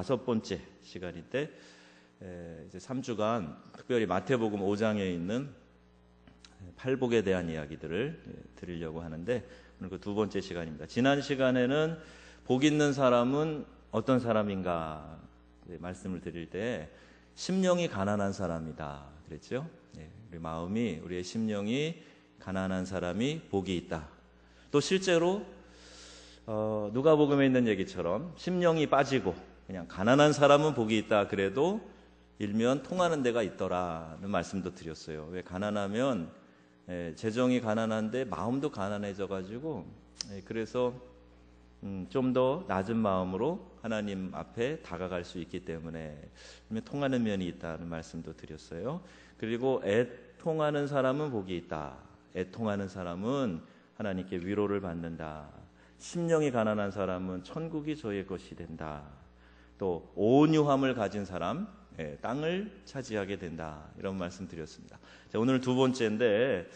5번째 시간인데 이제 3주간 특별히 마태복음 5장에 있는 팔복에 대한 이야기들을 드리려고 하는데 오늘 그 2번째 시간입니다. 지난 시간에는 복 있는 사람은 어떤 사람인가 말씀을 드릴 때 심령이 가난한 사람이다 그랬죠. 우리의 심령이 가난한 사람이 복이 있다. 또 실제로 누가복음에 있는 얘기처럼 심령이 빠지고 그냥 가난한 사람은 복이 있다 그래도 일면 통하는 데가 있더라는 말씀도 드렸어요. 왜 가난하면 재정이 가난한데 마음도 가난해져 가지고 그래서 좀 더 낮은 마음으로 하나님 앞에 다가갈 수 있기 때문에 통하는 면이 있다는 말씀도 드렸어요. 그리고 애통하는 사람은 복이 있다. 애통하는 사람은 하나님께 위로를 받는다. 심령이 가난한 사람은 천국이 저의 것이 된다. 또 온유함을 가진 사람, 땅을 차지하게 된다. 이런 말씀 드렸습니다. 자, 오늘 2번째인데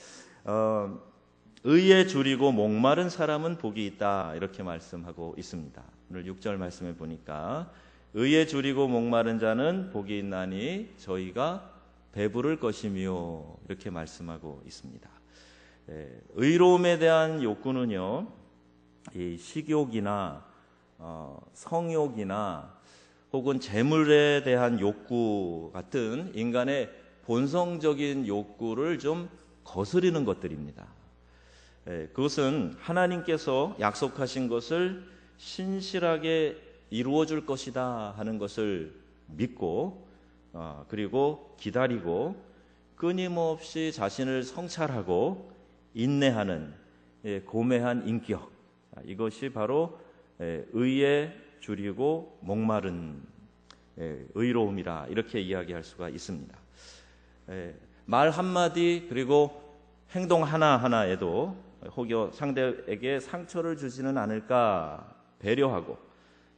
의에 줄이고 목마른 사람은 복이 있다. 이렇게 말씀하고 있습니다. 오늘 6절 말씀을 보니까 의에 줄이고 목마른 자는 복이 있나니 저희가 배부를 것이며 이렇게 말씀하고 있습니다. 의로움에 대한 욕구는요, 이 식욕이나 성욕이나 혹은 재물에 대한 욕구 같은 인간의 본성적인 욕구를 좀 거스르는 것들입니다. 그것은 하나님께서 약속하신 것을 신실하게 이루어 줄 것이다 하는 것을 믿고 그리고 기다리고 끊임없이 자신을 성찰하고 인내하는 고매한 인격, 이것이 바로 의에 줄이고 목마른 의로움이라 이렇게 이야기할 수가 있습니다. 말 한마디 그리고 행동 하나하나에도 혹여 상대에게 상처를 주지는 않을까 배려하고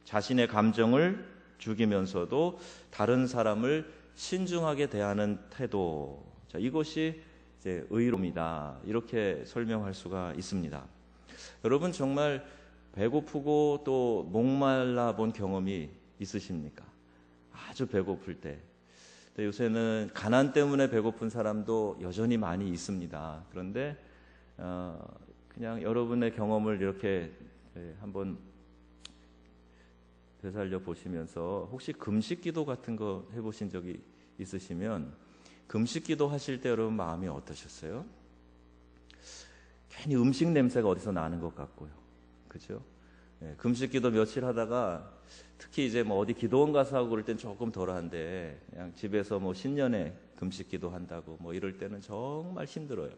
자신의 감정을 죽이면서도 다른 사람을 신중하게 대하는 태도, 자, 이것이 이제 의로움이다 이렇게 설명할 수가 있습니다. 여러분 정말 배고프고 또 목말라 본 경험이 있으십니까? 아주 배고플 때. 요새는 가난 때문에 배고픈 사람도 여전히 많이 있습니다. 그런데 그냥 여러분의 경험을 이렇게 한번 되살려 보시면서 혹시 금식기도 같은 거 해보신 적이 있으시면 금식기도 하실 때 여러분 마음이 어떠셨어요? 괜히 음식 냄새가 어디서 나는 것 같고요. 그죠? 금식기도 며칠 하다가 특히 이제 뭐 어디 기도원 가서 하고 그럴 땐 조금 덜한데 그냥 집에서 뭐 신년에 금식기도 한다고 뭐 이럴 때는 정말 힘들어요.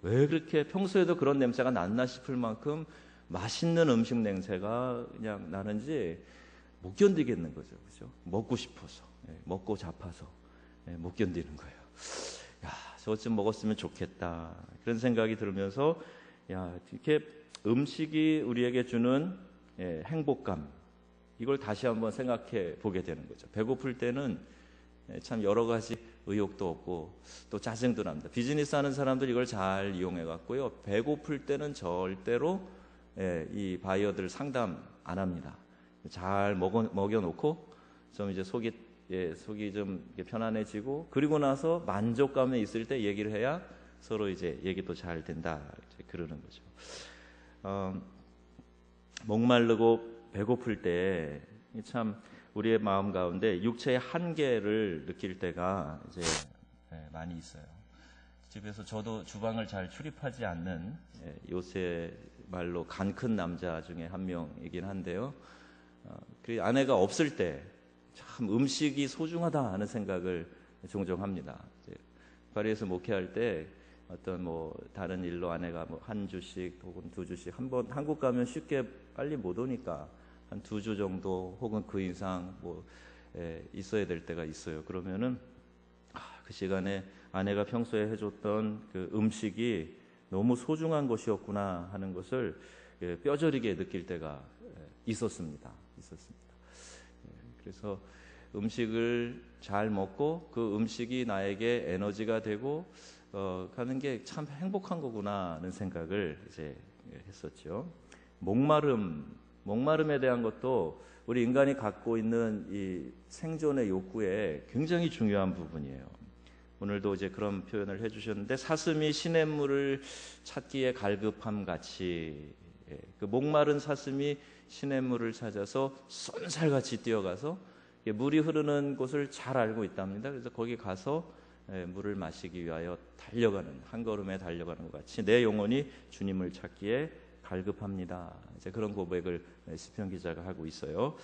왜 그렇게 평소에도 그런 냄새가 났나 싶을 만큼 맛있는 음식 냄새가 그냥 나는지 못 견디겠는 거죠. 그죠? 먹고 싶어서, 먹고 자빠서 못 견디는 거예요. 야, 저것 좀 먹었으면 좋겠다. 그런 생각이 들면서 야, 이렇게 음식이 우리에게 주는 행복감, 이걸 다시 한번 생각해 보게 되는 거죠. 배고플 때는 참 여러 가지 의욕도 없고 또 짜증도 납니다. 비즈니스 하는 사람들 이걸 잘 이용해 갖고요. 배고플 때는 절대로 이 바이어들 상담 안 합니다. 잘 먹여놓고 좀 이제 속이 좀 편안해지고 그리고 나서 만족감에 있을 때 얘기를 해야 서로 이제 얘기도 잘 된다 그러는 거죠. 목마르고 배고플 때 참 우리의 마음 가운데 육체의 한계를 느낄 때가 이제 많이 있어요. 집에서 저도 주방을 잘 출입하지 않는 요새 말로 간 큰 남자 중에 한 명이긴 한데요. 그 아내가 없을 때 참 음식이 소중하다 하는 생각을 종종 합니다. 파리에서 목회할 때 어떤 뭐 다른 일로 아내가 뭐 한 주씩 혹은 2주씩 한번 한국 가면 쉽게 빨리 못 오니까 한 2주 정도 혹은 그 이상 뭐 있어야 될 때가 있어요. 그러면은 그 시간에 아내가 평소에 해줬던 그 음식이 너무 소중한 것이었구나 하는 것을 뼈저리게 느낄 때가 있었습니다. 그래서 음식을 잘 먹고 그 음식이 나에게 에너지가 되고 가는 게 참 행복한 거구나 하는 생각을 이제 했었죠. 목마름 목마름에 대한 것도 우리 인간이 갖고 있는 이 생존의 욕구에 굉장히 중요한 부분이에요. 오늘도 이제 그런 표현을 해주셨는데, 사슴이 시냇물을 찾기에 갈급함 같이, 그 목마른 사슴이 시냇물을 찾아서 쏜살같이 뛰어가서 물이 흐르는 곳을 잘 알고 있답니다. 그래서 거기 가서 물을 마시기 위하여 달려가는, 한 걸음에 달려가는 것 같이 내 영혼이 주님을 찾기에 갈급합니다. 이제 그런 고백을 시편 기자가 하고 있어요.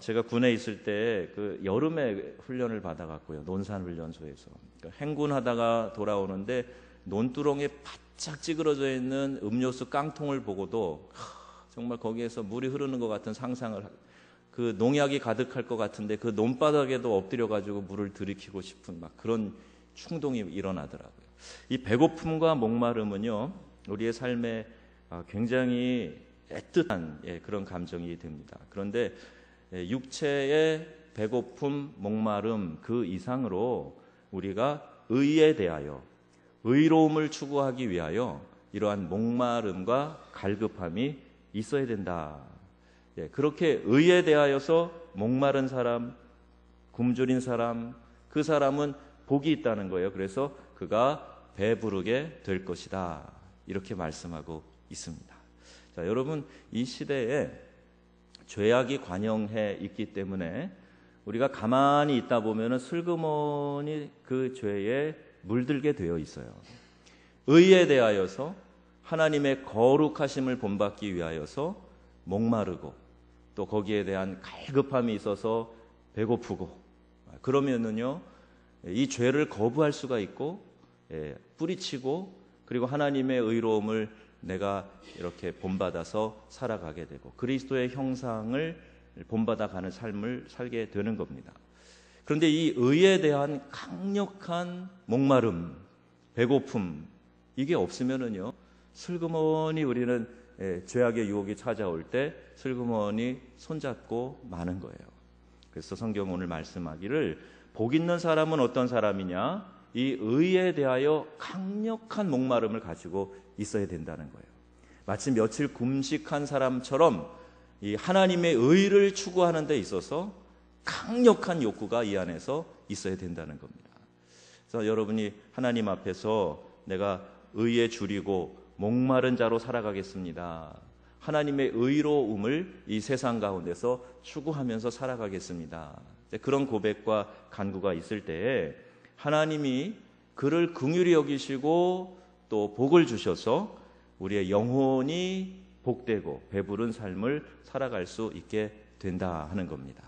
제가 군에 있을 때 그 여름에 훈련을 받아갔고요. 논산훈련소에서 행군하다가 돌아오는데 논두렁에 바짝 찌그러져 있는 음료수 깡통을 보고도 정말 거기에서 물이 흐르는 것 같은 상상을, 그 농약이 가득할 것 같은데 그 논바닥에도 엎드려 가지고 물을 들이키고 싶은 막 그런 충동이 일어나더라고요. 이 배고픔과 목마름은요, 우리의 삶에 굉장히 애틋한 그런 감정이 됩니다. 그런데 육체의 배고픔, 목마름 그 이상으로 우리가 의에 대하여, 의로움을 추구하기 위하여 이러한 목마름과 갈급함이 있어야 된다. 그렇게 의에 대하여서 목마른 사람, 굶주린 사람, 그 사람은 복이 있다는 거예요. 그래서 그가 배부르게 될 것이다. 이렇게 말씀하고 있습니다. 자, 여러분, 이 시대에 죄악이 관영해 있기 때문에 우리가 가만히 있다 보면 슬그머니 그 죄에 물들게 되어 있어요. 의에 대하여서 하나님의 거룩하심을 본받기 위하여서 목마르고 또 거기에 대한 갈급함이 있어서 배고프고, 그러면은요 이 죄를 거부할 수가 있고 뿌리치고, 그리고 하나님의 의로움을 내가 이렇게 본받아서 살아가게 되고 그리스도의 형상을 본받아 가는 삶을 살게 되는 겁니다. 그런데 이 의에 대한 강력한 목마름, 배고픔, 이게 없으면은요 슬그머니 우리는 죄악의 유혹이 찾아올 때 슬그머니 손잡고 마는 거예요. 그래서 성경 오늘 말씀하기를 복 있는 사람은 어떤 사람이냐? 이 의에 대하여 강력한 목마름을 가지고 있어야 된다는 거예요. 마치 며칠 금식한 사람처럼 이 하나님의 의를 추구하는 데 있어서 강력한 욕구가 이 안에서 있어야 된다는 겁니다. 그래서 여러분이 하나님 앞에서 내가 의에 줄이고 목마른 자로 살아가겠습니다. 하나님의 의로움을 이 세상 가운데서 추구하면서 살아가겠습니다. 그런 고백과 간구가 있을 때에 하나님이 그를 긍휼히 여기시고 또 복을 주셔서 우리의 영혼이 복되고 배부른 삶을 살아갈 수 있게 된다 하는 겁니다.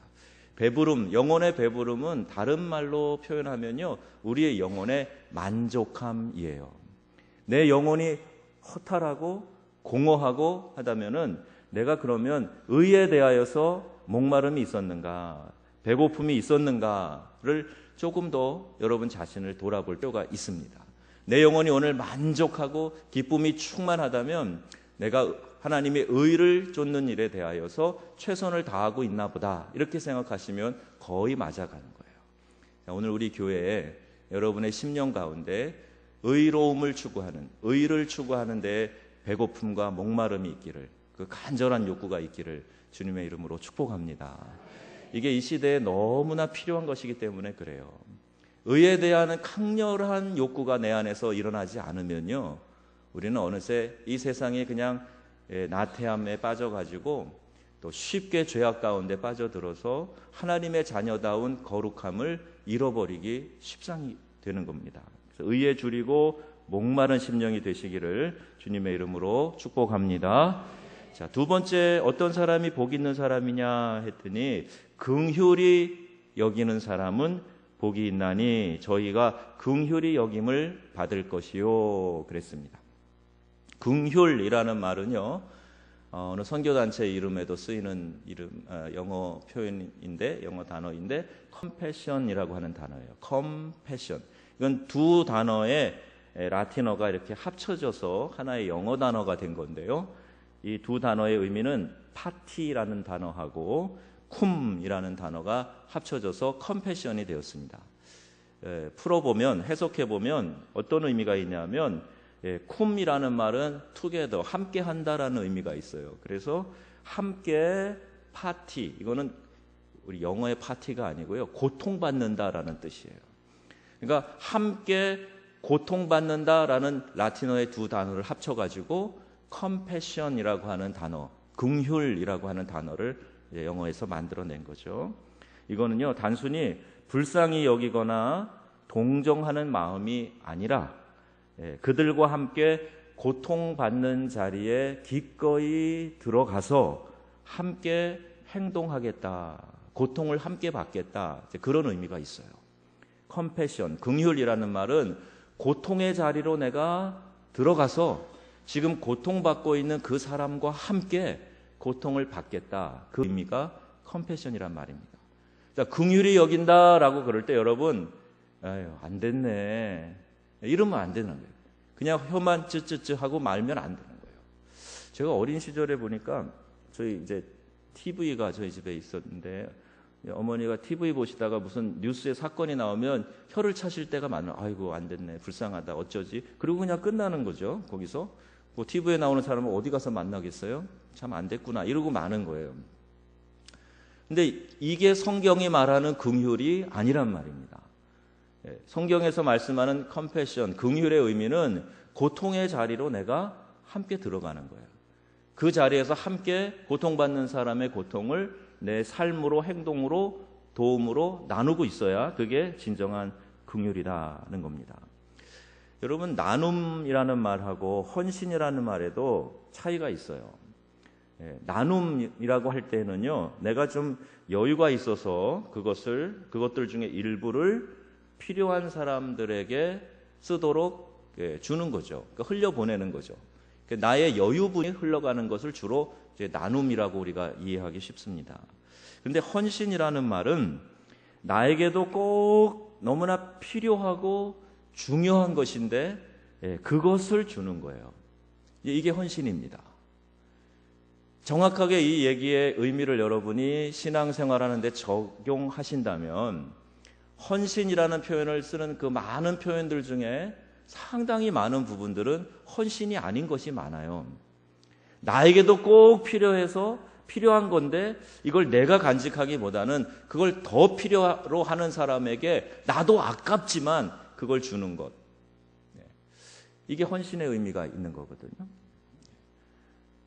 배부름, 영혼의 배부름은 다른 말로 표현하면요 우리의 영혼의 만족함이에요. 내 영혼이 허탈하고 공허하고 하다면은 내가 그러면 의에 대하여서 목마름이 있었는가, 배고픔이 있었는가를 조금 더 여러분 자신을 돌아볼 필요가 있습니다. 내 영혼이 오늘 만족하고 기쁨이 충만하다면 내가 하나님의 의를 쫓는 일에 대하여서 최선을 다하고 있나 보다, 이렇게 생각하시면 거의 맞아가는 거예요. 자, 오늘 우리 교회에 여러분의 심령 가운데 의로움을 추구하는, 의를 추구하는 데 배고픔과 목마름이 있기를, 그 간절한 욕구가 있기를 주님의 이름으로 축복합니다. 이게 이 시대에 너무나 필요한 것이기 때문에 그래요. 의에 대한 강렬한 욕구가 내 안에서 일어나지 않으면요 우리는 어느새 이 세상에 그냥 나태함에 빠져가지고 또 쉽게 죄악 가운데 빠져들어서 하나님의 자녀다운 거룩함을 잃어버리기 십상이 되는 겁니다. 그래서 의에 줄이고 목마른 심령이 되시기를 주님의 이름으로 축복합니다. 자, 두 번째, 어떤 사람이 복 있는 사람이냐 했더니 긍휼히 여기는 사람은 복이 있나니 저희가 긍휼히 여김을 받을 것이요 그랬습니다. 긍휼이라는 말은요 어느 선교단체 이름에도 쓰이는 영어 표현인데, 영어 단어인데 compassion이라고 하는 단어예요. compassion. 이건 두 단어의 라틴어가 이렇게 합쳐져서 하나의 영어 단어가 된 건데요. 이 두 단어의 의미는 파티라는 단어하고 쿰이라는 단어가 합쳐져서 컴패션이 되었습니다. 풀어보면, 해석해보면 어떤 의미가 있냐면 쿰이라는 말은 together, 함께 한다라는 의미가 있어요. 그래서 함께 파티, 이거는 우리 영어의 파티가 아니고요, 고통받는다라는 뜻이에요. 그러니까 함께 고통받는다라는 라틴어의 두 단어를 합쳐가지고 컴패션이라고 하는 단어, 긍휼이라고 하는 단어를 영어에서 만들어낸 거죠. 이거는요, 단순히 불쌍히 여기거나 동정하는 마음이 아니라 그들과 함께 고통받는 자리에 기꺼이 들어가서 함께 행동하겠다, 고통을 함께 받겠다, 그런 의미가 있어요. 컴패션, 긍휼이라는 말은 고통의 자리로 내가 들어가서 지금 고통받고 있는 그 사람과 함께 고통을 받겠다, 그 의미가 컴패션이란 말입니다. 자, 긍휼히 여긴다라고 그럴 때 여러분, 아유, 안 됐네, 이러면 안 되는 거예요. 그냥 혀만 쯔쯔쯔 하고 말면 안 되는 거예요. 제가 어린 시절에 보니까 저희 이제 TV가 저희 집에 있었는데, 어머니가 TV 보시다가 무슨 뉴스에 사건이 나오면 혀를 차실 때가 많아요. 아이고, 안 됐네, 불쌍하다, 어쩌지, 그리고 그냥 끝나는 거죠. 거기서 뭐 TV에 나오는 사람은 어디 가서 만나겠어요? 참 안 됐구나, 이러고 마는 거예요. 근데 이게 성경이 말하는 긍휼이 아니란 말입니다. 성경에서 말씀하는 컴패션, 긍휼의 의미는 고통의 자리로 내가 함께 들어가는 거예요. 그 자리에서 함께 고통받는 사람의 고통을 내 삶으로, 행동으로, 도움으로 나누고 있어야 그게 진정한 긍휼이라는 겁니다. 여러분, 나눔이라는 말하고 헌신이라는 말에도 차이가 있어요. 나눔이라고 할 때는요, 내가 좀 여유가 있어서 그것들 중에 일부를 필요한 사람들에게 쓰도록 주는 거죠. 그러니까 흘려보내는 거죠. 그러니까 나의 여유분이 흘러가는 것을 주로 이제 나눔이라고 우리가 이해하기 쉽습니다. 그런데 헌신이라는 말은 나에게도 꼭 너무나 필요하고 중요한 것인데 그것을 주는 거예요. 이게 헌신입니다. 정확하게 이 얘기의 의미를 여러분이 신앙생활하는데 적용하신다면 헌신이라는 표현을 쓰는 그 많은 표현들 중에 상당히 많은 부분들은 헌신이 아닌 것이 많아요. 나에게도 꼭 필요해서 필요한 건데 이걸 내가 간직하기보다는 그걸 더 필요로 하는 사람에게 나도 아깝지만 그걸 주는 것, 이게 헌신의 의미가 있는 거거든요.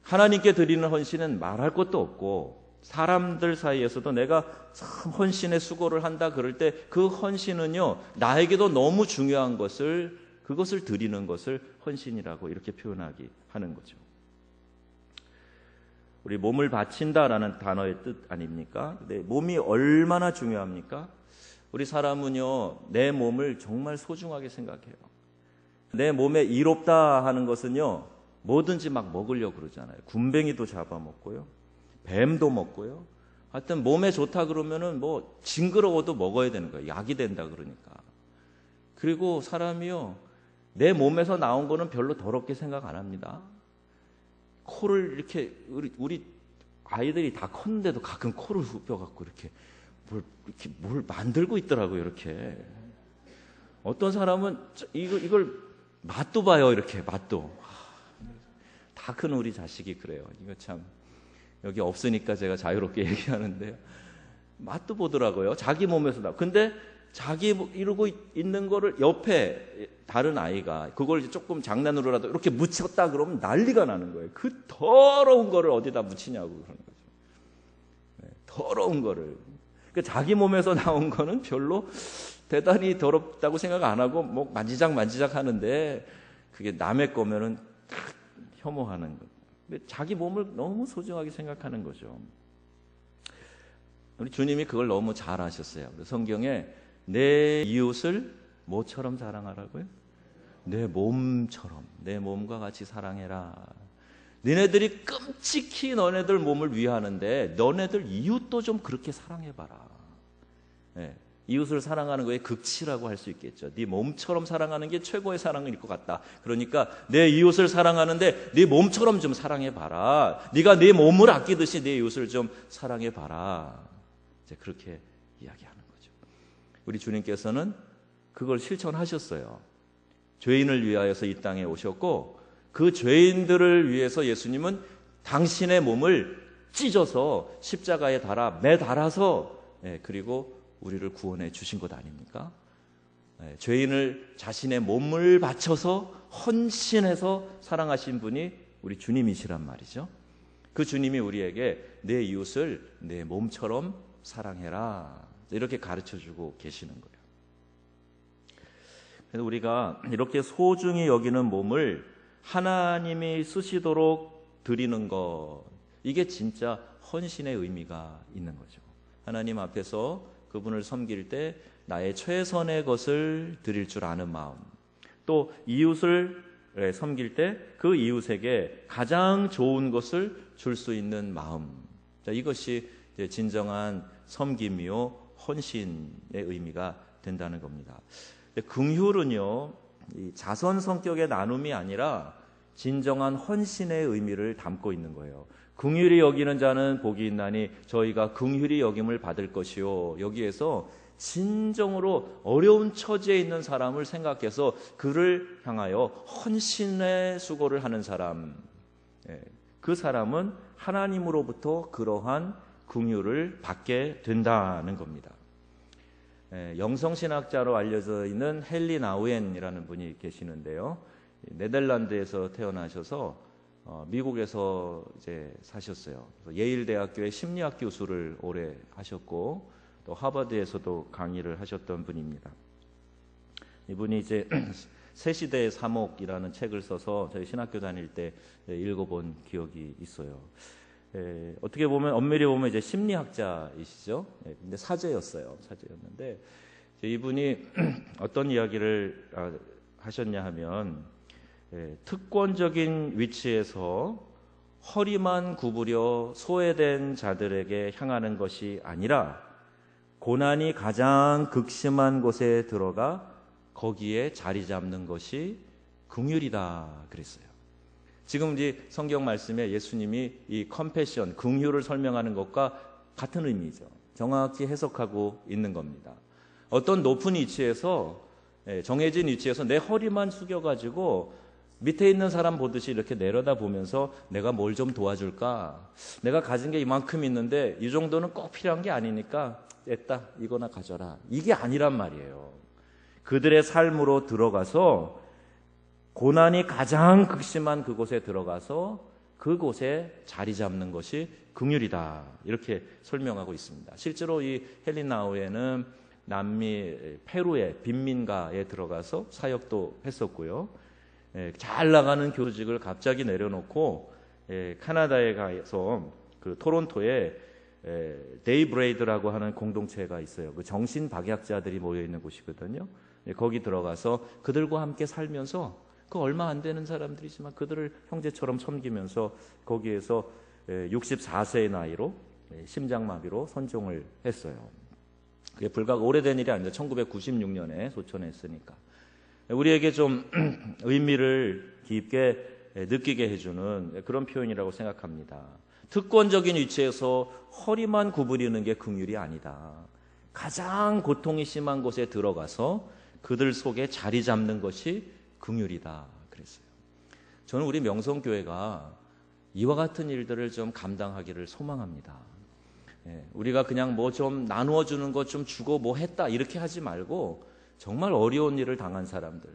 하나님께 드리는 헌신은 말할 것도 없고, 사람들 사이에서도 내가 참 헌신의 수고를 한다 그럴 때 그 헌신은요, 나에게도 너무 중요한 것을, 그것을 드리는 것을 헌신이라고 이렇게 표현하기 하는 거죠. 우리 몸을 바친다라는 단어의 뜻 아닙니까? 근데 몸이 얼마나 중요합니까? 우리 사람은요, 내 몸을 정말 소중하게 생각해요. 내 몸에 이롭다 하는 것은요, 뭐든지 막 먹으려고 그러잖아요. 군뱅이도 잡아먹고요, 뱀도 먹고요. 하여튼 몸에 좋다 그러면은 뭐 징그러워도 먹어야 되는 거예요. 약이 된다 그러니까. 그리고 사람이요, 내 몸에서 나온 거는 별로 더럽게 생각 안 합니다. 코를 이렇게, 우리 아이들이 다 컸는데도 가끔 코를 후벼갖고 이렇게 뭘 만들고 있더라고요. 이렇게 어떤 사람은 이걸 맛도 봐요. 이렇게 맛도. 다 큰 우리 자식이 그래요. 이거 참 여기 없으니까 제가 자유롭게 얘기하는데요. 맛도 보더라고요. 자기 몸에서 나. 근데 자기 이러고 있는 거를 옆에 다른 아이가 그걸 이제 조금 장난으로라도 이렇게 묻혔다 그러면 난리가 나는 거예요. 그 더러운 거를 어디다 묻히냐고 그러는 거죠. 더러운 거를. 그러니까 자기 몸에서 나온 거는 별로 대단히 더럽다고 생각 안 하고 뭐 만지작 하는데, 그게 남의 거면은 혐오하는 거. 근데 자기 몸을 너무 소중하게 생각하는 거죠. 우리 주님이 그걸 너무 잘 아셨어요. 성경에 내 이웃을 뭐처럼 사랑하라고요? 내 몸처럼, 내 몸과 같이 사랑해라. 너네들이 끔찍히 너네들 몸을 위하는데 너네들 이웃도 좀 그렇게 사랑해봐라. 네. 이웃을 사랑하는 거에 극치라고 할 수 있겠죠. 네 몸처럼 사랑하는 게 최고의 사랑일 것 같다. 그러니까 내 이웃을 사랑하는데 네 몸처럼 좀 사랑해봐라. 네가 네 몸을 아끼듯이 네 이웃을 좀 사랑해봐라. 이제 그렇게 이야기하는 거죠. 우리 주님께서는 그걸 실천하셨어요. 죄인을 위하여서 이 땅에 오셨고, 그 죄인들을 위해서 예수님은 당신의 몸을 찢어서 십자가에 매달아서 그리고 우리를 구원해 주신 것 아닙니까? 죄인을 자신의 몸을 바쳐서 헌신해서 사랑하신 분이 우리 주님이시란 말이죠. 그 주님이 우리에게 내 이웃을 내 몸처럼 사랑해라, 이렇게 가르쳐주고 계시는 거예요. 그래서 우리가 이렇게 소중히 여기는 몸을 하나님이 쓰시도록 드리는 것, 이게 진짜 헌신의 의미가 있는 거죠. 하나님 앞에서 그분을 섬길 때 나의 최선의 것을 드릴 줄 아는 마음, 또 이웃을 섬길 때 그 이웃에게 가장 좋은 것을 줄 수 있는 마음, 이것이 진정한 섬김이요 헌신의 의미가 된다는 겁니다. 긍휼은요, 이 자선 성격의 나눔이 아니라 진정한 헌신의 의미를 담고 있는 거예요. 긍휼히 여기는 자는 복이 있나니 저희가 긍휼히 여김을 받을 것이요. 여기에서 진정으로 어려운 처지에 있는 사람을 생각해서 그를 향하여 헌신의 수고를 하는 사람, 그 사람은 하나님으로부터 그러한 긍휼을 받게 된다는 겁니다. 영성신학자로 알려져 있는 헨리 나우엔이라는 분이 계시는데요. 네덜란드에서 태어나셔서 미국에서 이제 사셨어요. 예일 대학교의 심리학 교수를 오래 하셨고 또 하버드에서도 강의를 하셨던 분입니다. 이분이 이제 새 시대의 사목이라는 책을 써서 저희 신학교 다닐 때 읽어본 기억이 있어요. 어떻게 보면 엄밀히 보면 이제 심리학자이시죠. 근데 사제였는데 이분이 어떤 이야기를 하셨냐 하면 특권적인 위치에서 허리만 구부려 소외된 자들에게 향하는 것이 아니라 고난이 가장 극심한 곳에 들어가 거기에 자리 잡는 것이 긍휼이다 그랬어요. 지금 이제 성경 말씀에 예수님이 이 컴패션, 긍휼을 설명하는 것과 같은 의미죠. 정확히 해석하고 있는 겁니다. 어떤 높은 위치에서, 정해진 위치에서 내 허리만 숙여가지고 밑에 있는 사람 보듯이 이렇게 내려다보면서 내가 뭘 좀 도와줄까? 내가 가진 게 이만큼 있는데 이 정도는 꼭 필요한 게 아니니까 됐다, 이거나 가져라. 이게 아니란 말이에요. 그들의 삶으로 들어가서 고난이 가장 극심한 그곳에 들어가서 그곳에 자리 잡는 것이 긍휼이다, 이렇게 설명하고 있습니다. 실제로 이 헨리 나우엔은 남미 페루의 빈민가에 들어가서 사역도 했었고요. 잘 나가는 교직을 갑자기 내려놓고 캐나다에 가서 그 토론토에 데이브레이드라고 하는 공동체가 있어요. 그 정신박약자들이 모여있는 곳이거든요. 거기 들어가서 그들과 함께 살면서 그 얼마 안 되는 사람들이지만 그들을 형제처럼 섬기면서 거기에서 64세의 나이로 심장마비로 선종을 했어요. 그게 불과 오래된 일이 아니라 1996년에 소천했으니까 우리에게 좀 의미를 깊게 느끼게 해주는 그런 표현이라고 생각합니다. 특권적인 위치에서 허리만 구부리는 게 긍휼이 아니다. 가장 고통이 심한 곳에 들어가서 그들 속에 자리 잡는 것이 긍휼이다 그랬어요. 저는 우리 명성교회가 이와 같은 일들을 좀 감당하기를 소망합니다. 우리가 그냥 뭐 좀 나누어 주는 것 좀 주고 뭐 했다 이렇게 하지 말고 정말 어려운 일을 당한 사람들,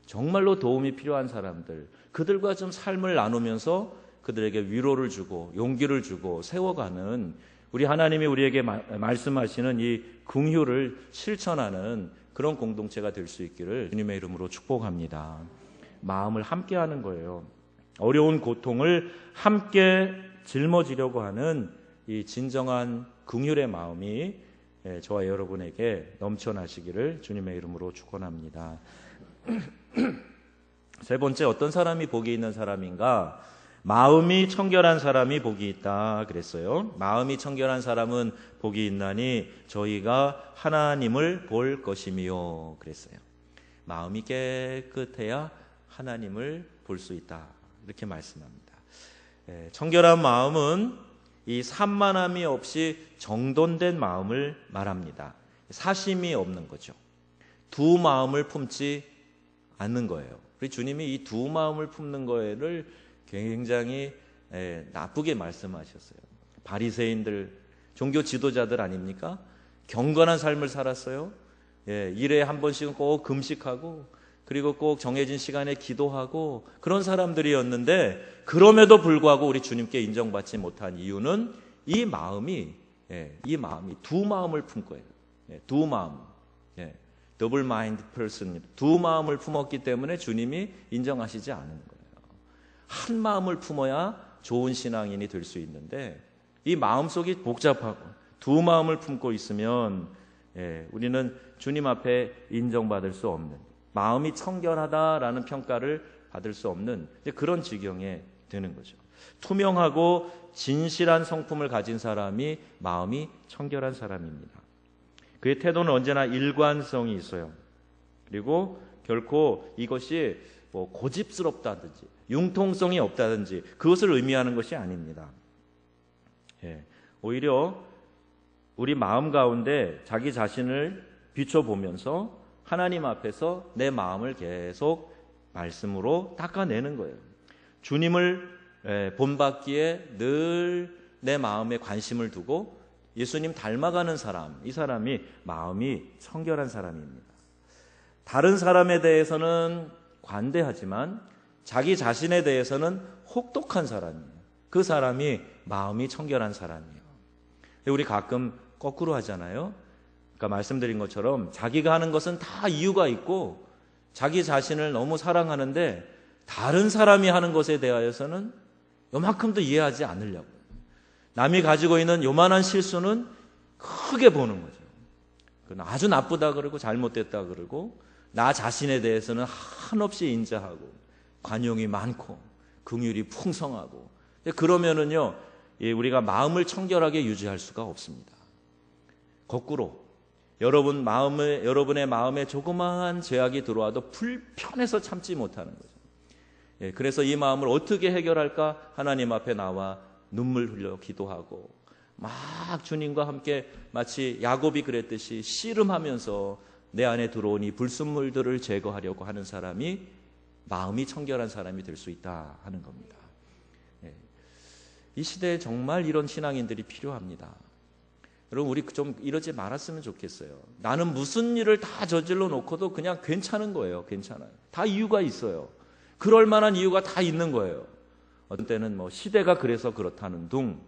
정말로 도움이 필요한 사람들, 그들과 좀 삶을 나누면서 그들에게 위로를 주고 용기를 주고 세워가는, 우리 하나님이 우리에게 말씀하시는 이 긍휼을 실천하는 그런 공동체가 될 수 있기를 주님의 이름으로 축복합니다. 마음을 함께하는 거예요. 어려운 고통을 함께 짊어지려고 하는 이 진정한 긍휼의 마음이 저와 여러분에게 넘쳐나시기를 주님의 이름으로 축원합니다. 세 번째, 어떤 사람이 복이 있는 사람인가? 마음이 청결한 사람이 복이 있다 그랬어요. 마음이 청결한 사람은 복이 있나니 저희가 하나님을 볼 것이미요 그랬어요. 마음이 깨끗해야 하나님을 볼 수 있다, 이렇게 말씀합니다. 청결한 마음은 이 산만함이 없이 정돈된 마음을 말합니다. 사심이 없는 거죠. 두 마음을 품지 않는 거예요. 우리 주님이 이 두 마음을 품는 거를 굉장히 나쁘게 말씀하셨어요. 바리새인들, 종교 지도자들 아닙니까? 경건한 삶을 살았어요. 일에 한 번씩은 꼭 금식하고 그리고 꼭 정해진 시간에 기도하고 그런 사람들이었는데, 그럼에도 불구하고 우리 주님께 인정받지 못한 이유는 이 마음이 두 마음을 품고 두 마음, 더블 마인드 퍼슨, 두 마음을 품었기 때문에 주님이 인정하시지 않은 거예요. 한 마음을 품어야 좋은 신앙인이 될 수 있는데, 이 마음속이 복잡하고 두 마음을 품고 있으면 우리는 주님 앞에 인정받을 수 없는, 마음이 청결하다라는 평가를 받을 수 없는 그런 지경에 드는 거죠. 투명하고 진실한 성품을 가진 사람이 마음이 청결한 사람입니다. 그의 태도는 언제나 일관성이 있어요. 그리고 결코 이것이 고집스럽다든지 융통성이 없다든지 그것을 의미하는 것이 아닙니다. 오히려 우리 마음 가운데 자기 자신을 비춰보면서 하나님 앞에서 내 마음을 계속 말씀으로 닦아내는 거예요. 주님을 본받기에 늘 내 마음에 관심을 두고 예수님 닮아가는 사람, 이 사람이 마음이 청결한 사람입니다. 다른 사람에 대해서는 관대하지만 자기 자신에 대해서는 혹독한 사람이에요. 그 사람이 마음이 청결한 사람이에요. 우리 가끔 거꾸로 하잖아요. 그러니까 말씀드린 것처럼 자기가 하는 것은 다 이유가 있고 자기 자신을 너무 사랑하는데 다른 사람이 하는 것에 대하여서는 요만큼도 이해하지 않으려고. 남이 가지고 있는 요만한 실수는 크게 보는 거죠. 그건 아주 나쁘다 그러고 잘못됐다 그러고, 나 자신에 대해서는 한없이 인자하고 관용이 많고 긍휼이 풍성하고. 그러면은요, 우리가 마음을 청결하게 유지할 수가 없습니다. 거꾸로 여러분의 마음에 조그마한 죄악이 들어와도 불편해서 참지 못하는 거죠. 그래서 이 마음을 어떻게 해결할까? 하나님 앞에 나와 눈물 흘려 기도하고 막 주님과 함께 마치 야곱이 그랬듯이 씨름하면서 내 안에 들어온 이 불순물들을 제거하려고 하는 사람이 마음이 청결한 사람이 될 수 있다 하는 겁니다. 이 시대에 정말 이런 신앙인들이 필요합니다. 여러분, 우리 좀 이러지 말았으면 좋겠어요. 나는 무슨 일을 다 저질러 놓고도 그냥 괜찮은 거예요. 괜찮아요. 다 이유가 있어요. 그럴 만한 이유가 다 있는 거예요. 어떤 때는 시대가 그래서 그렇다는 둥,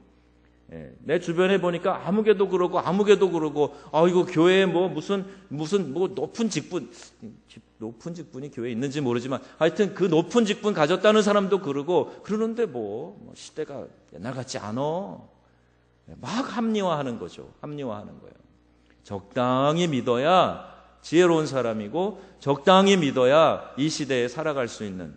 내 주변에 보니까 아무개도 그러고 이거 교회에 무슨 높은 직분이 교회에 있는지 모르지만 하여튼 그 높은 직분 가졌다는 사람도 그러는데 시대가 옛날 같지 않아. 막 합리화하는 거죠. 합리화하는 거예요. 적당히 믿어야 지혜로운 사람이고 적당히 믿어야 이 시대에 살아갈 수 있는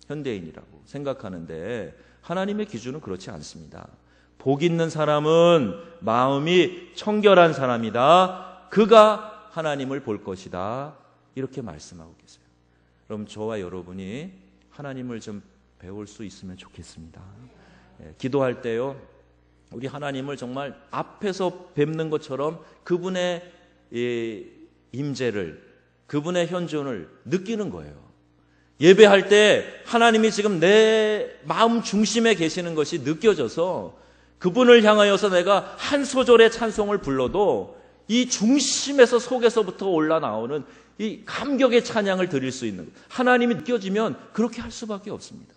현대인이라고 생각하는데, 하나님의 기준은 그렇지 않습니다. 복 있는 사람은 마음이 청결한 사람이다. 그가 하나님을 볼 것이다. 이렇게 말씀하고 계세요. 그럼 저와 여러분이 하나님을 좀 배울 수 있으면 좋겠습니다. 기도할 때요, 우리 하나님을 정말 앞에서 뵙는 것처럼 그분의 임재를, 그분의 현존을 느끼는 거예요. 예배할 때 하나님이 지금 내 마음 중심에 계시는 것이 느껴져서 그분을 향하여서 내가 한 소절의 찬송을 불러도 이 중심에서 속에서부터 올라나오는 이 감격의 찬양을 드릴 수 있는, 하나님이 느껴지면 그렇게 할 수밖에 없습니다.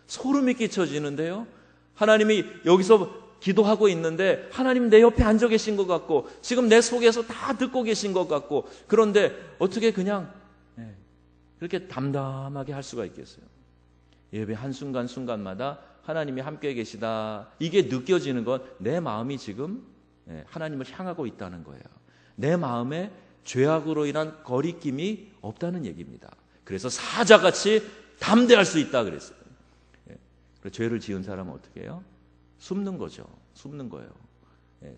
소름이 끼쳐지는데요, 하나님이 여기서 기도하고 있는데 하나님 내 옆에 앉아 계신 것 같고 지금 내 속에서 다 듣고 계신 것 같고, 그런데 어떻게 그냥 그렇게 담담하게 할 수가 있겠어요? 예배 한순간순간마다 하나님이 함께 계시다, 이게 느껴지는 건 내 마음이 지금 하나님을 향하고 있다는 거예요. 내 마음에 죄악으로 인한 거리낌이 없다는 얘기입니다. 그래서 사자같이 담대할 수 있다 그랬어요. 죄를 지은 사람은 어떻게 해요? 숨는 거죠. 숨는 거예요.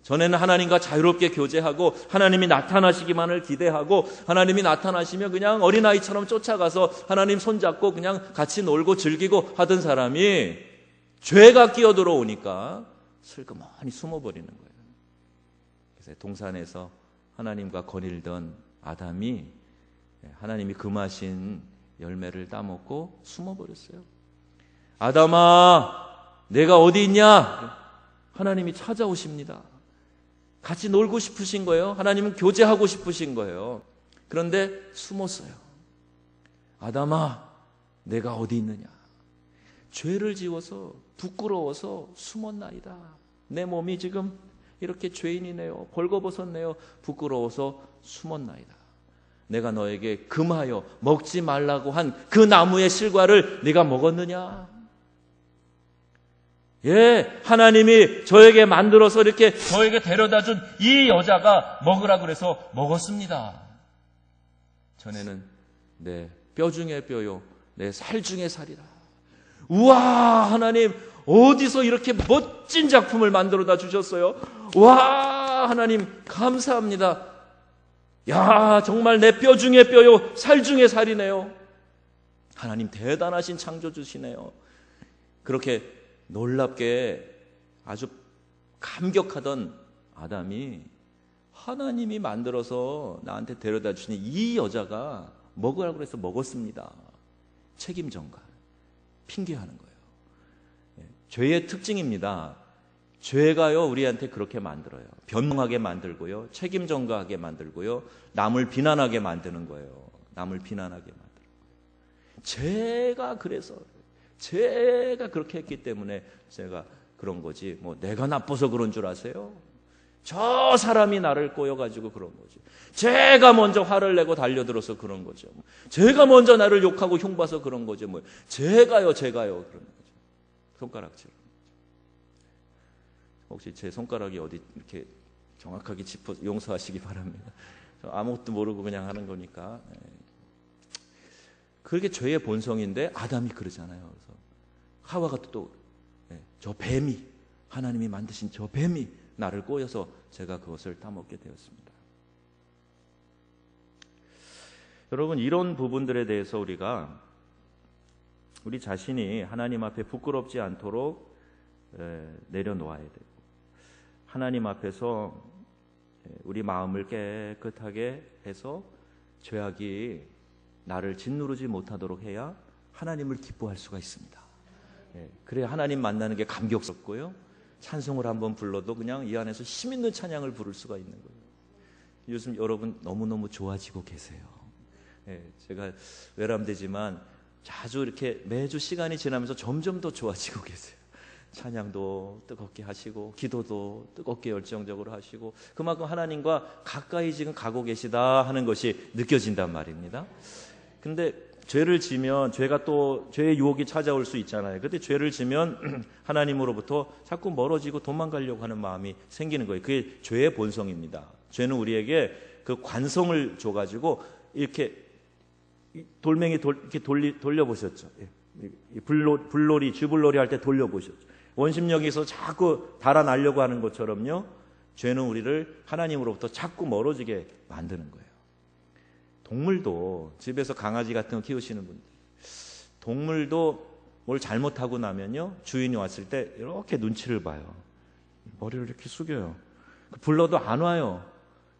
전에는 하나님과 자유롭게 교제하고 하나님이 나타나시기만을 기대하고 하나님이 나타나시면 그냥 어린아이처럼 쫓아가서 하나님 손잡고 그냥 같이 놀고 즐기고 하던 사람이 죄가 끼어들어오니까 슬그머니 숨어버리는 거예요. 그래서 동산에서 하나님과 거닐던 아담이 하나님이 금하신 열매를 따먹고 숨어버렸어요. 아담아, 내가 어디 있냐? 하나님이 찾아오십니다. 같이 놀고 싶으신 거예요. 하나님은 교제하고 싶으신 거예요. 그런데 숨었어요. 아담아, 내가 어디 있느냐? 죄를 지어서 부끄러워서 숨었나이다. 내 몸이 지금 이렇게 죄인이네요. 벌거벗었네요. 부끄러워서 숨었나이다. 내가 너에게 금하여 먹지 말라고 한 그 나무의 실과를 네가 먹었느냐? 예, 하나님이 저에게 만들어서 이렇게 저에게 데려다 준 이 여자가 먹으라 그래서 먹었습니다. 전에는 내 뼈 중에 뼈요, 내 살 중에 살이라. 우와, 하나님 어디서 이렇게 멋진 작품을 만들어다 주셨어요? 와, 하나님 감사합니다. 야, 정말 내 뼈 중에 뼈요, 살 중에 살이네요. 하나님 대단하신 창조주시네요. 그렇게 놀랍게 아주 감격하던 아담이 하나님이 만들어서 나한테 데려다 주신 이 여자가 먹으라고 해서 먹었습니다. 책임 전가, 핑계하는 거예요. 죄의 특징입니다. 죄가요, 우리한테 그렇게 만들어요. 변명하게 만들고요, 책임 전가하게 만들고요, 남을 비난하게 만드는 거예요. 남을 비난하게 만들어요. 죄가 그래서, 죄가 그렇게 했기 때문에 제가 그런 거지, 뭐 내가 나빠서 그런 줄 아세요? 저 사람이 나를 꼬여가지고 그런 거지. 제가 먼저 화를 내고 달려들어서 그런 거죠. 제가 먼저 나를 욕하고 흉봐서 그런 거죠. 뭐 제가요 그런 거죠. 손가락질. 혹시 제 손가락이 어디 이렇게 정확하게 짚어 용서하시기 바랍니다. 아무것도 모르고 그냥 하는 거니까. 그게 죄의 본성인데 아담이 그러잖아요. 그래서 하와가 또 저 뱀이, 하나님이 만드신 저 뱀이 나를 꼬여서 제가 그것을 따먹게 되었습니다. 여러분, 이런 부분들에 대해서 우리가 우리 자신이 하나님 앞에 부끄럽지 않도록 내려놓아야 되고, 하나님 앞에서 우리 마음을 깨끗하게 해서 죄악이 나를 짓누르지 못하도록 해야 하나님을 기뻐할 수가 있습니다. 그래야 하나님 만나는 게 감격스럽고요, 찬송을 한번 불러도 그냥 이 안에서 힘있는 찬양을 부를 수가 있는 거예요. 요즘 여러분 너무너무 좋아지고 계세요. 제가 외람되지만 자주 이렇게 매주 시간이 지나면서 점점 더 좋아지고 계세요. 찬양도 뜨겁게 하시고 기도도 뜨겁게 열정적으로 하시고, 그만큼 하나님과 가까이 지금 가고 계시다 하는 것이 느껴진단 말입니다. 근데 죄를 지면 죄가 또 죄의 유혹이 찾아올 수 있잖아요. 그때 죄를 지면 하나님으로부터 자꾸 멀어지고 도망가려고 하는 마음이 생기는 거예요. 그게 죄의 본성입니다. 죄는 우리에게 그 관성을 줘가지고 이렇게 돌멩이 이렇게 돌려보셨죠. 불놀이, 쥐불놀이 할 때 돌려보셨죠. 원심력에서 자꾸 달아나려고 하는 것처럼요, 죄는 우리를 하나님으로부터 자꾸 멀어지게 만드는 거예요. 동물도, 집에서 강아지 같은 거 키우시는 분들, 동물도 뭘 잘못하고 나면요, 주인이 왔을 때 이렇게 눈치를 봐요. 머리를 이렇게 숙여요. 불러도 안 와요.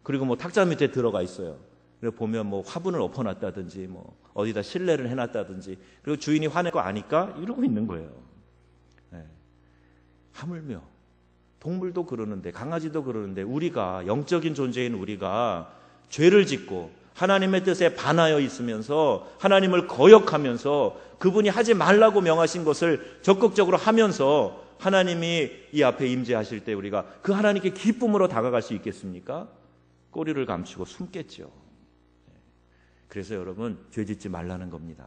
그리고 뭐 탁자 밑에 들어가 있어요. 그리고 보면 뭐 화분을 엎어놨다든지 뭐 어디다 실내를 해놨다든지, 그리고 주인이 화낼 거 아니까 이러고 있는 거예요. 하물며 동물도 그러는데, 강아지도 그러는데, 우리가, 영적인 존재인 우리가 죄를 짓고 하나님의 뜻에 반하여 있으면서 하나님을 거역하면서 그분이 하지 말라고 명하신 것을 적극적으로 하면서 하나님이 이 앞에 임재하실 때 우리가 그 하나님께 기쁨으로 다가갈 수 있겠습니까? 꼬리를 감추고 숨겠죠. 그래서 여러분, 죄 짓지 말라는 겁니다.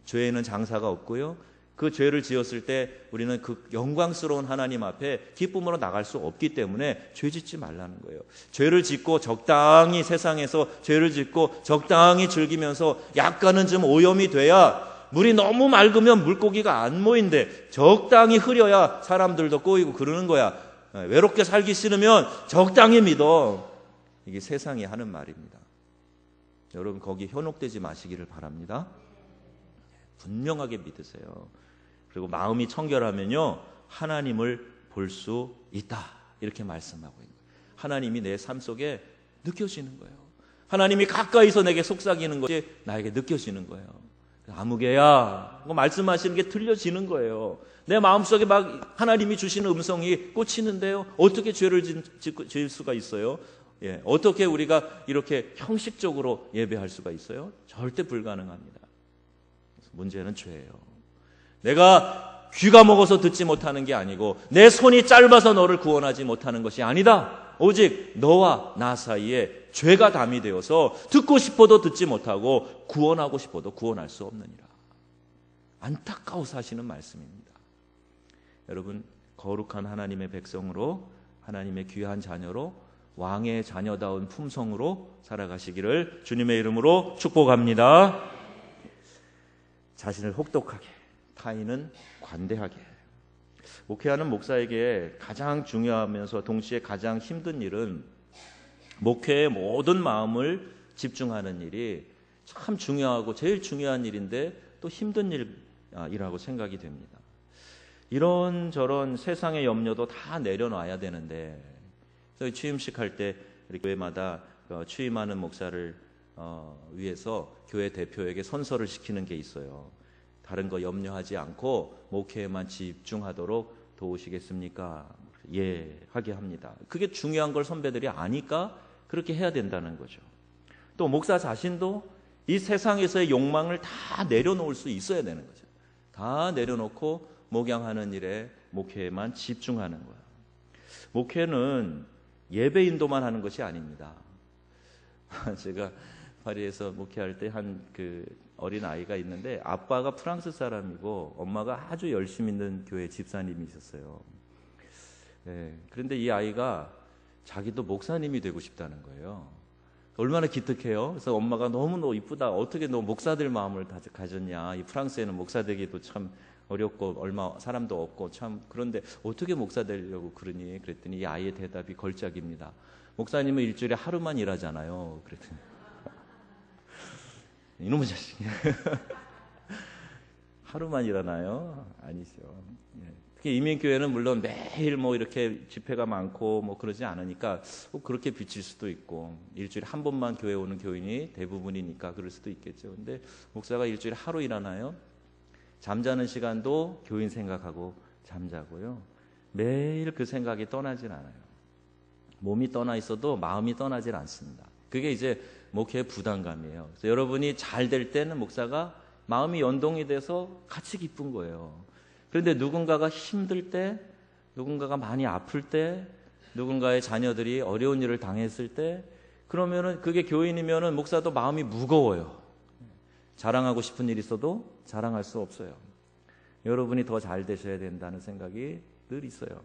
죄에는 장사가 없고요, 그 죄를 지었을 때 우리는 그 영광스러운 하나님 앞에 기쁨으로 나갈 수 없기 때문에 죄 짓지 말라는 거예요. 죄를 짓고 적당히, 세상에서 죄를 짓고 적당히 즐기면서 약간은 좀 오염이 돼야, 물이 너무 맑으면 물고기가 안 모인대, 적당히 흐려야 사람들도 꼬이고 그러는 거야. 외롭게 살기 싫으면 적당히 믿어. 이게 세상이 하는 말입니다. 여러분, 거기 현혹되지 마시기를 바랍니다. 분명하게 믿으세요. 그리고 마음이 청결하면요, 하나님을 볼 수 있다, 이렇게 말씀하고 있는 거예요. 하나님이 내 삶 속에 느껴지는 거예요. 하나님이 가까이서 내게 속삭이는 것이 나에게 느껴지는 거예요. 아무개야, 말씀하시는 게 들려지는 거예요. 내 마음속에 막 하나님이 주시는 음성이 꽂히는데요. 어떻게 죄를 지을 수가 있어요? 예, 어떻게 우리가 이렇게 형식적으로 예배할 수가 있어요? 절대 불가능합니다. 문제는 죄예요. 내가 귀가 먹어서 듣지 못하는 게 아니고 내 손이 짧아서 너를 구원하지 못하는 것이 아니다. 오직 너와 나 사이에 죄가 담이 되어서 듣고 싶어도 듣지 못하고 구원하고 싶어도 구원할 수 없느니라. 안타까워서 하시는 말씀입니다. 여러분, 거룩한 하나님의 백성으로, 하나님의 귀한 자녀로, 왕의 자녀다운 품성으로 살아가시기를 주님의 이름으로 축복합니다. 자신을 혹독하게, 타인은 관대하게. 목회하는 목사에게 가장 중요하면서 동시에 가장 힘든 일은 목회의 모든 마음을 집중하는 일이 참 중요하고 제일 중요한 일인데 또 힘든 일이라고 생각이 됩니다. 이런저런 세상의 염려도 다 내려놔야 되는데, 저희 취임식 할 때 교회마다 취임하는 목사를 위해서 교회 대표에게 선서를 시키는 게 있어요. 다른 거 염려하지 않고 목회에만 집중하도록 도우시겠습니까? 예, 하게 합니다. 그게 중요한 걸 선배들이 아니까 그렇게 해야 된다는 거죠. 또 목사 자신도 이 세상에서의 욕망을 다 내려놓을 수 있어야 되는 거죠. 다 내려놓고 목양하는 일에, 목회에만 집중하는 거예요. 목회는 예배 인도만 하는 것이 아닙니다. 제가 파리에서 목회할 때 한 어린 아이가 있는데 아빠가 프랑스 사람이고 엄마가 아주 열심히 있는 교회 집사님이 있었어요. 네, 그런데 이 아이가 자기도 목사님이 되고 싶다는 거예요. 얼마나 기특해요. 그래서 엄마가 너무 너 이쁘다. 어떻게 너 목사들 마음을 다 가졌냐. 이 프랑스에는 목사 되기도 참 어렵고 얼마 사람도 없고 참 그런데 어떻게 목사 되려고 그러니? 그랬더니 이 아이의 대답이 걸작입니다. 목사님은 일주일에 하루만 일하잖아요. 그랬더니 이놈의 자식이야. 하루만 일하나요? 아니죠. 특히 이민교회는 물론 매일 이렇게 집회가 많고 그러지 않으니까 그렇게 비칠 수도 있고 일주일에 한 번만 교회 오는 교인이 대부분이니까 그럴 수도 있겠죠. 근데 목사가 일주일에 하루 일하나요? 잠자는 시간도 교인 생각하고 잠자고요. 매일 그 생각이 떠나질 않아요. 몸이 떠나 있어도 마음이 떠나질 않습니다. 그게 이제 목회의 부담감이에요. 그래서 여러분이 잘 될 때는 목사가 마음이 연동이 돼서 같이 기쁜 거예요. 그런데 누군가가 힘들 때, 누군가가 많이 아플 때, 누군가의 자녀들이 어려운 일을 당했을 때, 그러면은 그게 교인이면은 목사도 마음이 무거워요. 자랑하고 싶은 일이 있어도 자랑할 수 없어요. 여러분이 더 잘 되셔야 된다는 생각이 늘 있어요.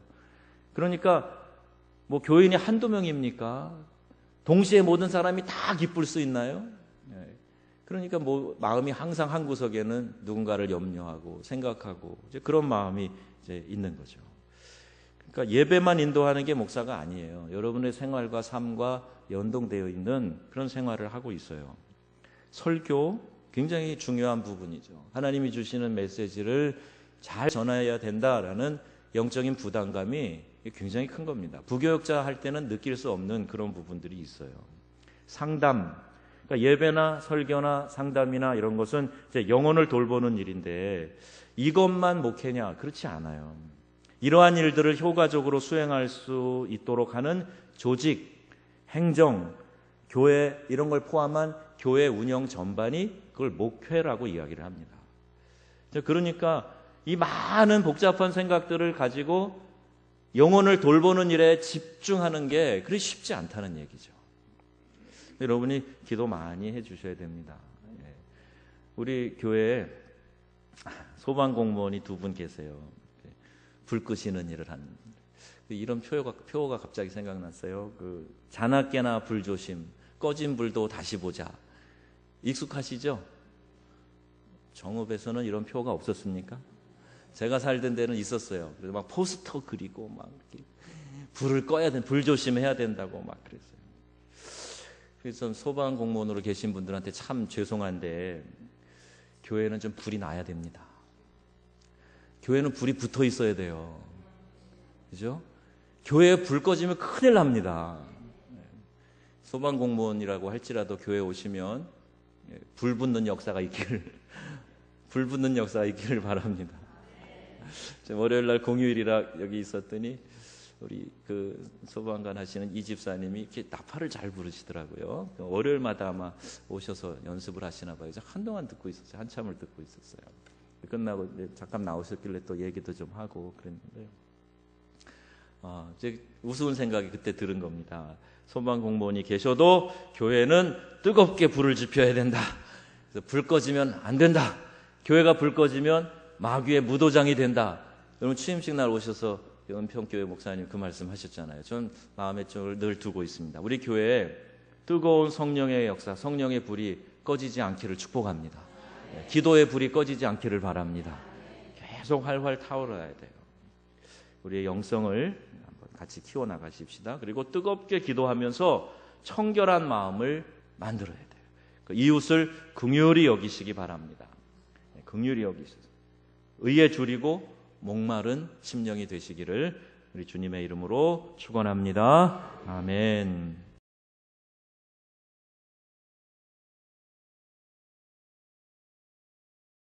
그러니까 교인이 한두 명입니까? 동시에 모든 사람이 다 기쁠 수 있나요? 그러니까 마음이 항상 한 구석에는 누군가를 염려하고 생각하고 이제 그런 마음이 이제 있는 거죠. 그러니까 예배만 인도하는 게 목사가 아니에요. 여러분의 생활과 삶과 연동되어 있는 그런 생활을 하고 있어요. 설교 굉장히 중요한 부분이죠. 하나님이 주시는 메시지를 잘 전해야 된다라는 영적인 부담감이 굉장히 큰 겁니다. 부교육자 할 때는 느낄 수 없는 그런 부분들이 있어요. 상담, 그러니까 예배나 설교나 상담이나 이런 것은 이제 영혼을 돌보는 일인데 이것만 목회냐? 그렇지 않아요. 이러한 일들을 효과적으로 수행할 수 있도록 하는 조직, 행정, 교회 이런 걸 포함한 교회 운영 전반이 그걸 목회라고 이야기를 합니다. 그러니까 이 많은 복잡한 생각들을 가지고 영혼을 돌보는 일에 집중하는 게 그리 쉽지 않다는 얘기죠. 여러분이 기도 많이 해주셔야 됩니다. 우리 교회에 소방 공무원이 2분 계세요. 불 끄시는 일을 하는. 이런 표어가 갑자기 생각났어요. 자나깨나 불조심, 꺼진 불도 다시 보자. 익숙하시죠? 정읍에서는 이런 표어가 없었습니까? 제가 살던 데는 있었어요. 그래서 막 포스터 그리고 막 이렇게 불을 꺼야 돼, 불 조심해야 된다고 막 그랬어요. 그래서 소방 공무원으로 계신 분들한테 참 죄송한데 교회는 좀 불이 나야 됩니다. 교회는 불이 붙어 있어야 돼요. 그죠? 교회에 불 꺼지면 큰일 납니다. 소방 공무원이라고 할지라도 교회 오시면 불 붙는 역사가 있기를 불 붙는 역사가 있기를 바랍니다. 월요일 날 공휴일이라 여기 있었더니 우리 그 소방관 하시는 이 집사님이 이렇게 나팔을 잘 부르시더라고요. 월요일마다 아마 오셔서 연습을 하시나 봐요. 그래서 한동안 듣고 있었어요. 한참을 듣고 있었어요. 끝나고 잠깐 나오셨길래 또 얘기도 좀 하고 그랬는데, 이제 우스운 생각이 그때 들은 겁니다. 소방 공무원이 계셔도 교회는 뜨겁게 불을 지펴야 된다. 그래서 불 꺼지면 안 된다. 교회가 불 꺼지면 마귀의 무도장이 된다. 여러분 취임식 날 오셔서 은평교회 목사님 그 말씀 하셨잖아요. 전 마음에 늘 두고 있습니다. 우리 교회에 뜨거운 성령의 역사, 성령의 불이 꺼지지 않기를 축복합니다. 기도의 불이 꺼지지 않기를 바랍니다. 계속 활활 타오르야 돼요. 우리의 영성을 한번 같이 키워나가십시다. 그리고 뜨겁게 기도하면서 청결한 마음을 만들어야 돼요. 그 이웃을 긍휼히 여기시기 바랍니다. 긍휼히 여기셔서 의에 줄이고 목마른 심령이 되시기를 우리 주님의 이름으로 축원합니다. 아멘.